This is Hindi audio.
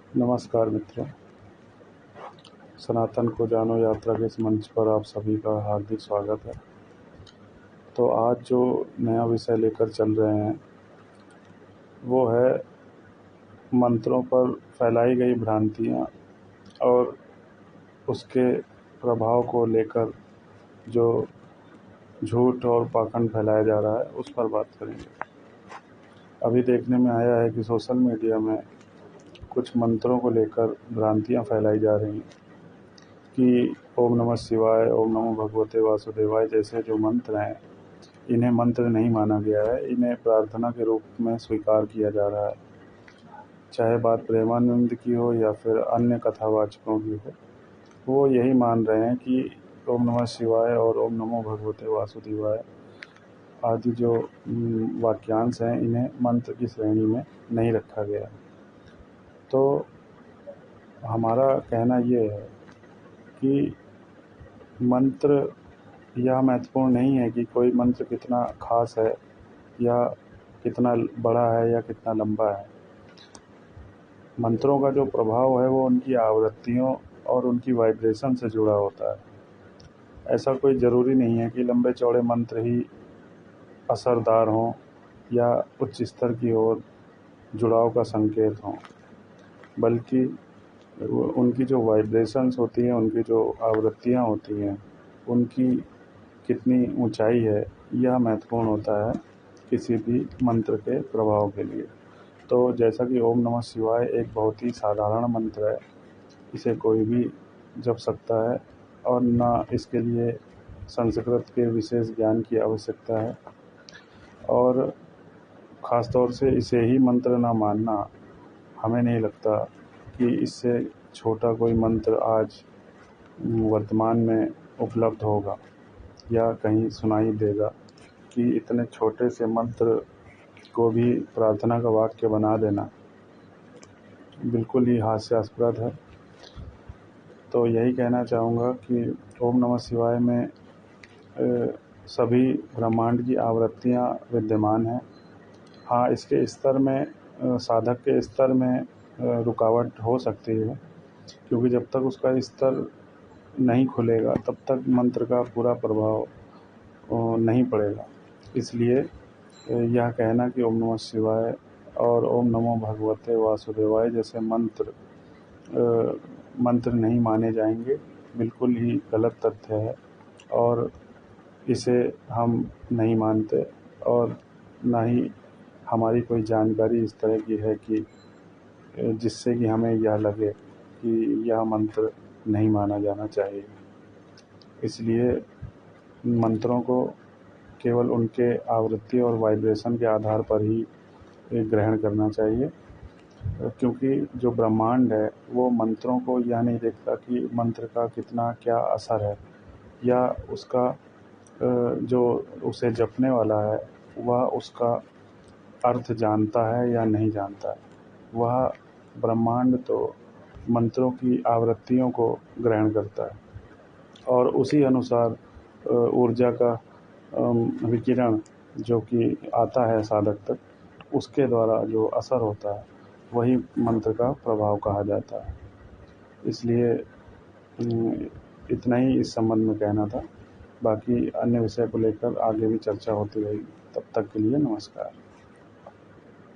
नमस्कार मित्रों, सनातन को जानो यात्रा के इस मंच पर आप सभी का हार्दिक स्वागत है। तो आज जो नया विषय लेकर चल रहे हैं वो है मंत्रों पर फैलाई गई भ्रांतियाँ और उसके प्रभाव को लेकर जो झूठ और पाखंड फैलाया जा रहा है उस पर बात करेंगे। अभी देखने में आया है कि सोशल मीडिया में कुछ मंत्रों को लेकर भ्रांतियाँ फैलाई जा रही हैं कि ओम नमः शिवाय, ओम नमो भगवते वासुदेवाय जैसे जो मंत्र हैं, इन्हें मंत्र नहीं माना गया है, इन्हें प्रार्थना के रूप में स्वीकार किया जा रहा है। चाहे बात प्रेमानंद की हो या फिर अन्य कथावाचकों की हो, वो यही मान रहे हैं कि ओम नमः शिवाय और ओम नमो भगवते वासुदेवाय आदि जो वाक्यांश हैं, इन्हें मंत्र की श्रेणी में नहीं रखा गया। तो हमारा कहना ये है कि मंत्र यह महत्वपूर्ण नहीं है कि कोई मंत्र कितना खास है या कितना बड़ा है या कितना लंबा है। मंत्रों का जो प्रभाव है वो उनकी आवृत्तियों और उनकी वाइब्रेशन से जुड़ा होता है। ऐसा कोई ज़रूरी नहीं है कि लंबे चौड़े मंत्र ही असरदार हों या उच्च स्तर की ओर जुड़ाव का संकेत हों, बल्कि उनकी जो वाइब्रेशंस होती हैं, उनकी जो आवृत्तियाँ होती हैं, उनकी कितनी ऊंचाई है, यह महत्वपूर्ण होता है किसी भी मंत्र के प्रभाव के लिए। तो जैसा कि ओम नमः शिवाय एक बहुत ही साधारण मंत्र है, इसे कोई भी जप सकता है और ना इसके लिए संस्कृत के विशेष ज्ञान की आवश्यकता है, और ख़ास तौर से इसे ही मंत्र ना मानना, हमें नहीं लगता कि इससे छोटा कोई मंत्र आज वर्तमान में उपलब्ध होगा या कहीं सुनाई देगा कि इतने छोटे से मंत्र को भी प्रार्थना का वाक्य बना देना बिल्कुल ही हास्यास्पद है। तो यही कहना चाहूँगा कि ओम नमः शिवाय में सभी ब्रह्मांड की आवृत्तियाँ विद्यमान हैं। हाँ, इसके स्तर में साधक के स्तर में रुकावट हो सकती है, क्योंकि जब तक उसका स्तर नहीं खुलेगा तब तक मंत्र का पूरा प्रभाव नहीं पड़ेगा। इसलिए यह कहना कि ओम नमः शिवाय और ओम नमो भगवते वासुदेवाय जैसे मंत्र नहीं माने जाएंगे, बिल्कुल ही गलत तथ्य है और इसे हम नहीं मानते, और ना ही हमारी कोई जानकारी इस तरह की है कि जिससे कि हमें यह लगे कि यह मंत्र नहीं माना जाना चाहिए। इसलिए मंत्रों को केवल उनके आवृत्ति और वाइब्रेशन के आधार पर ही ग्रहण करना चाहिए, क्योंकि जो ब्रह्मांड है वो मंत्रों को यह नहीं देखता कि मंत्र का कितना क्या असर है या उसका जो उसे जपने वाला है वह उसका अर्थ जानता है या नहीं जानता है। वह ब्रह्मांड तो मंत्रों की आवृत्तियों को ग्रहण करता है और उसी अनुसार ऊर्जा का विकिरण जो कि आता है साधक तक, उसके द्वारा जो असर होता है वही मंत्र का प्रभाव कहा जाता है। इसलिए इतना ही इस संबंध में कहना था। बाकी अन्य विषय को लेकर आगे भी चर्चा होती रहेगी। तब तक के लिए नमस्कार।